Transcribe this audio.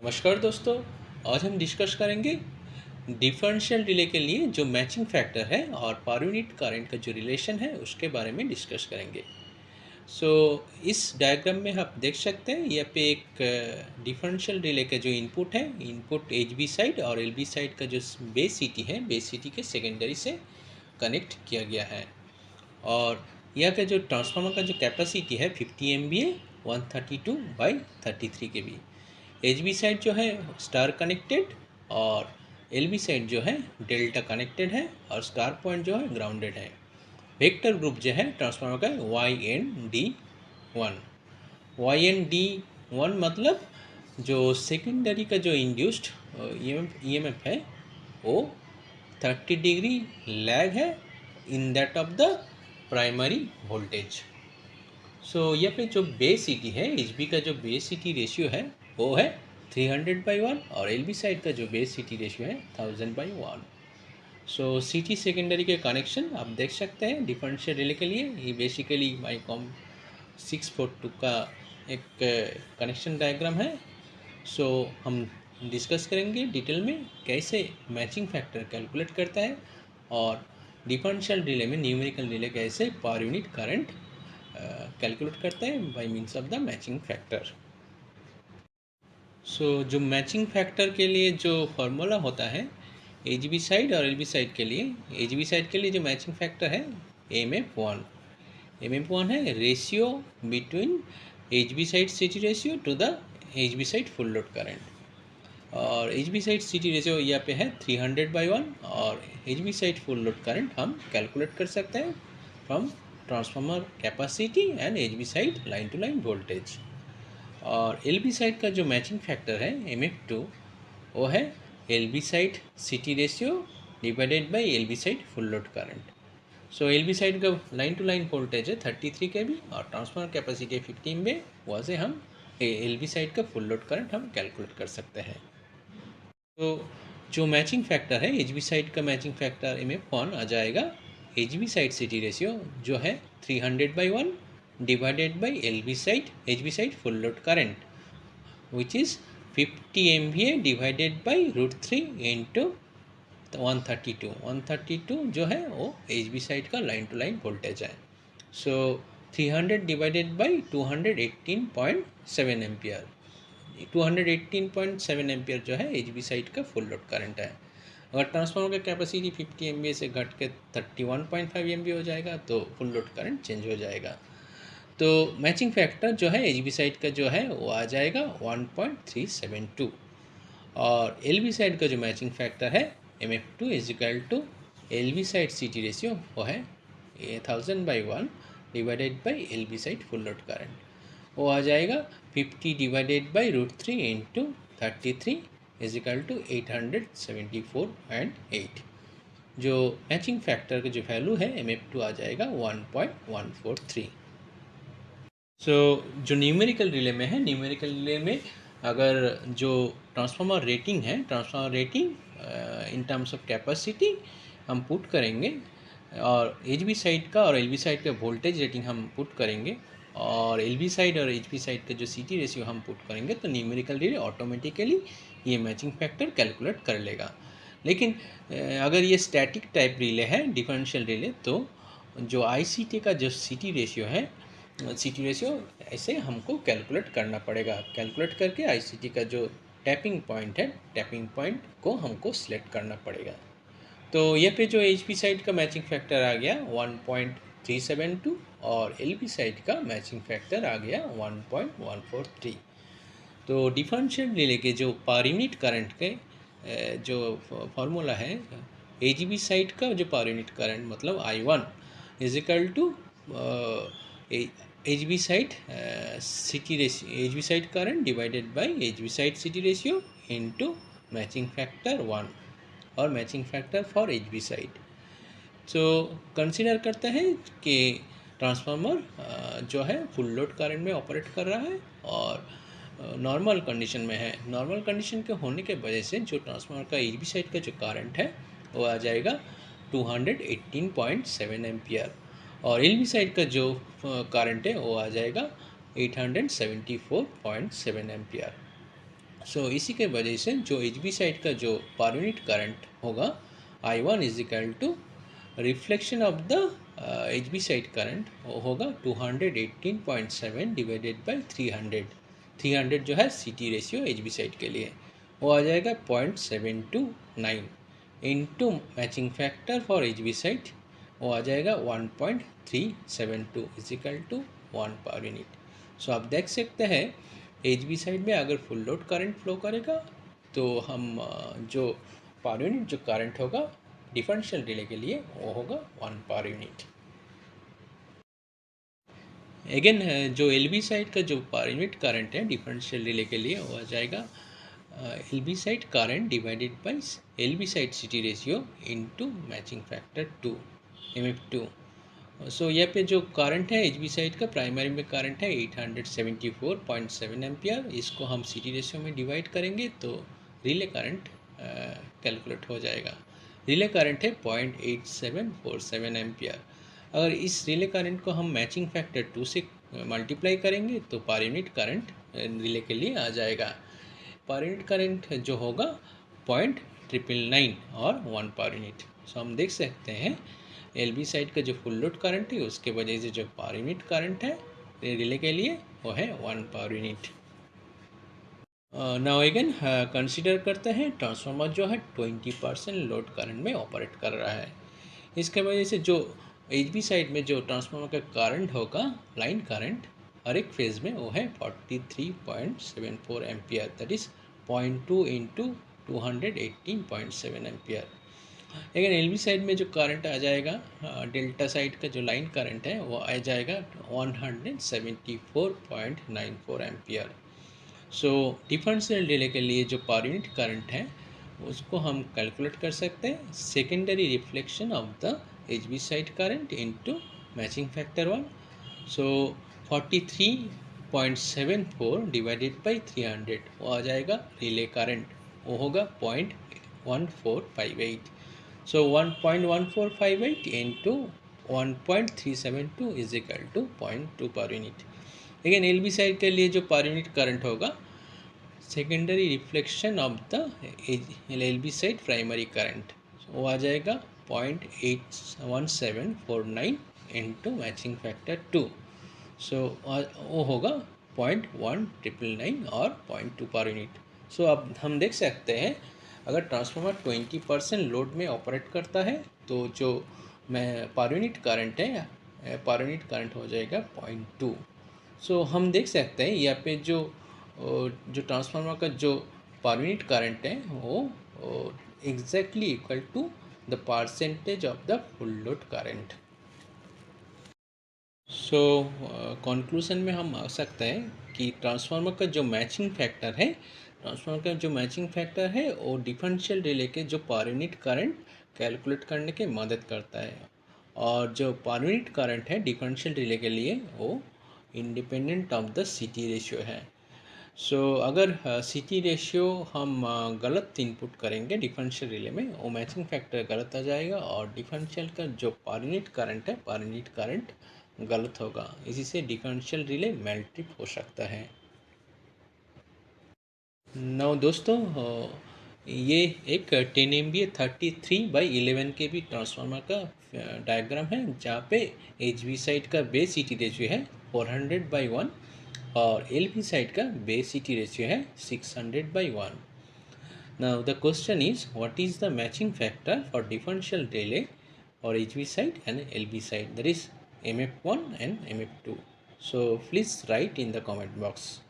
नमस्कार दोस्तों। आज हम डिस्कस करेंगे डिफरेंशियल रिले के लिए जो मैचिंग फैक्टर है और पर यूनिट करंट का जो रिलेशन है उसके बारे में डिस्कस करेंगे। सो इस डायग्राम में आप देख सकते हैं यहाँ पे एक डिफरेंशियल रिले का जो इनपुट है, इनपुट एच बी साइड और एल बी साइड का जो बेस सी टी है, बेस सी टी के सेकेंडरी से कनेक्ट किया गया है। और यह का जो ट्रांसफार्मर का जो कैपेसिटी है 50 एम बी ए 132/33 के बी। एच बी साइड जो है स्टार कनेक्टेड और एल बी साइड जो है डेल्टा कनेक्टेड है और स्टार पॉइंट जो है ग्राउंडेड है। वेक्टर ग्रुप जो है ट्रांसफार्मर का YND1। YND1 मतलब जो सेकेंडरी का जो इंड्यूस्ड EMF है वो 30 डिग्री लैग है in that of the primary voltage. So यहाँ पे जो बेस सी टी है, एच बी का जो बेस सी टी रेशियो है वो है 300/1 और एल बी साइड का जो बेस सी टी रेशियो है 1000/1। सो सी टी सेकेंडरी के कनेक्शन आप देख सकते हैं डिफरेंशियल रिले के लिए। ये बेसिकली माइकॉम 642 का एक कनेक्शन डायग्राम है। सो हम डिस्कस करेंगे डिटेल में कैसे मैचिंग फैक्टर कैलकुलेट करता है और डिफरेंशियल रिले में न्यूमेरिकल रिले कैसे पर यूनिट करंट कैलकुलेट करते हैं by means of the matching factor. So जो मैचिंग फैक्टर के लिए जो फार्मूला होता है एच बी साइड और एल बी साइड के लिए, एच बी साइड के लिए जो मैचिंग फैक्टर है एम एफ वन है ratio between H B side C T ratio to the H B side full load current. और H B side C T ratio यहाँ पे है 300/1 और H B side full load current हम calculate कर सकते हैं from transformer capacity and H B side line to line voltage. और एल बी साइड का जो मैचिंग फैक्टर है MF2 वो है L B side C T ratio divided by L B side full load current. So L B side का line to line voltage है 33 kV और transformer capacity है 15 में, वहाँ से हम एल बी साइड का फुल लोड करंट हम कैलकुलेट कर सकते हैं। तो जो मैचिंग फैक्टर है एच बी साइड का मैचिंग फैक्टर MF1 आ जाएगा H B side C T ratio जो है 300/1 divided by H B side full load current which is 50 MVA divided by √3 into 132 जो है वो एच बी साइड का लाइन टू लाइन वोल्टेज है। So 300 divided by 218.7 ampere, 218.7 ampere जो है H B side का फुल लोड करंट है। अगर ट्रांसफार्मर का कैपेसिटी 50 एम से घट के 31.5 एम हो जाएगा तो फुल लोड करंट चेंज हो जाएगा। तो मैचिंग फैक्टर जो है एच बी साइड का जो है वो आ जाएगा 1.372 और एल बी साइड का जो मैचिंग फैक्टर है MF2 is equal to L B side C T ratio वो है 1000/1 divided by L B side full load current, वो आ जाएगा 50 divided by √3 into 33 is equal to 874.8। जो मैचिंग फैक्टर का जो वैल्यू है MF2 आ जाएगा 1.143। सो जो न्यूमेरिकल रिले में है, न्यूमेरिकल रिले में अगर जो ट्रांसफार्मर रेटिंग है, transformer rating in terms of capacity हम पुट करेंगे और एच बी साइड का और एल बी साइड का वोल्टेज रेटिंग हम पुट करेंगे और एल बी साइड और एच बी साइड का जो सी टी रेशियो हम पुट करेंगे तो न्यूमेरिकल रिले ऑटोमेटिकली ये मैचिंग फैक्टर कैलकुलेट कर लेगा। लेकिन अगर ये स्टैटिक टाइप रिले है, डिफरेंशियल रिले, तो जो आई सी टी का जो सी टी रेशियो है, सी टी रेशियो ऐसे हमको कैलकुलेट करना पड़ेगा। कैलकुलेट करके आई सी टी का जो टैपिंग पॉइंट है, टैपिंग पॉइंट को हमको सिलेक्ट करना पड़ेगा। तो ये पे जो एच पी साइड का मैचिंग फैक्टर आ गया 1.372 और एल पी साइड का मैचिंग फैक्टर आ गया 1.143। तो डिफरेंशियल रिले के जो पर यूनिट करंट के जो फार्मूला है, एच बी साइड का जो पर यूनिट करंट मतलब I1 is equal to H B side C T ratio, H B side current divided by H B side C T ratio into matching factor 1 और matching factor for H B side. So consider करते हैं कि transformer जो है full load current में operate कर रहा है और नॉर्मल कंडीशन में है। नॉर्मल कंडीशन के होने के वजह से जो ट्रांसफार्मर का एच बी साइड का जो करंट है वो आ जाएगा 218.7 एम्पियर और एल बी साइड का जो करंट है वो आ जाएगा 874.7 एम्पियर। सो इसी के वजह से जो एच बी साइड का जो पर यूनिट करंट होगा I1 is equal to reflection of the H B side current वो होगा 218.7 डिवाइडेड बाई 300 जो है C T ratio H B side के लिए वो आ जाएगा 0.729 into matching factor for H B side वो आ जाएगा 1.372 इजिकल टू 1 पर यूनिट। सो आप देख सकते हैं एच बी साइड में अगर फुल लोड करंट फ्लो करेगा तो हम जो पर यूनिट जो करंट होगा डिफरेंशियल रिले के लिए वो होगा 1 पर यूनिट। अगेन जो एल बी साइड का जो पर यूनिट करंट है डिफरेंशियल रिले के लिए वो आ जाएगा L B side current divided by L B side C T ratio into matching factor 2 MF2। So यहाँ पे जो करंट है एच बी साइड का प्राइमरी में करंट है 874.7 एम्पियर, इसको हम सी टी रेशियो में डिवाइड करेंगे तो रिले करंट कैलकुलेट हो जाएगा। रिले करंट है 0.8747 एम्पियर। अगर इस रिले करंट को हम मैचिंग फैक्टर 2 से मल्टीप्लाई करेंगे तो पर यूनिट करंट रिले के लिए आ जाएगा। पर यूनिट करंट जो होगा 0.999 और 1 पर यूनिट। सो हम देख सकते हैं एल बी साइड का जो फुल लोड करंट है उसके वजह से जो पर यूनिट करंट है रिले के लिए वो है 1 per unit. Now again consider करते हैं ट्रांसफार्मर जो है 20% लोड करंट में ऑपरेट कर रहा है। इसके वजह से जो एच बी साइड में जो ट्रांसफार्मर का करंट होगा लाइन करंट हर एक फेज में वो है 43.74 ampere, that is 0.2 into 218.7 ampere. लेकिन एल बी साइड में जो करंट आ जाएगा डेल्टा साइड का जो लाइन करंट है वो आ जाएगा 174.94 एम्पियर। सो डिफरेंशियल डिले के लिए जो पर यूनिट करंट है उसको हम कैलकुलेट कर सकते हैं secondary reflection of the H B side current into matching factor 1। So 43.74 divided by 300 वो आ जाएगा रिले करंट, वो होगा 0.1458। So 1.1458 into 1.372 is equal to 0.2 per unit। लेकिन एल बी साइड के लिए जो पर यूनिट करंट होगा secondary reflection of the L B side primary current वो आ जाएगा 0.81749 इंटू मैचिंग फैक्टर 2। सो वो होगा 0.1999 और 0.2 पर यूनिट। सो अब हम देख सकते हैं अगर ट्रांसफार्मर 20% लोड में ऑपरेट करता है तो जो मैं पर यूनिट करंट है पर यूनिट करंट हो जाएगा 0.2। सो हम देख सकते हैं यहाँ पे जो ट्रांसफार्मर का जो पर यूनिट करंट है वो exactly equal to the percentage of the full load current. So conclusion में हम आ सकते हैं कि ट्रांसफार्मर का जो मैचिंग फैक्टर है वो डिफरेंशियल रिले के जो पर यूनिट करंट कैलकुलेट करने की मदद करता है और जो पर यूनिट करंट है डिफरेंशियल रिले के लिए वो independent of the C T ratio है। सो अगर सी टी रेशियो हम गलत इनपुट करेंगे डिफरेंशियल रिले में वो मैचिंग फैक्टर गलत आ जाएगा और डिफरेंशियल का जो पर यूनिट करंट गलत होगा, इसी से डिफरेंशियल रिले मेल्ट ट्रिप हो सकता है। नौ दोस्तों ये एक 10 MVA 33/11 के भी ट्रांसफार्मर का डायग्राम है जहाँ पे एच बी साइड का बेस सी टी रेशियो है 400/1 और एल बी साइड का बेस सी टी रेशियो है 600/1। Now the question is what is the matching factor for differential relay or HV side and LV side, that is MF1 and MF2. So please write in the comment box.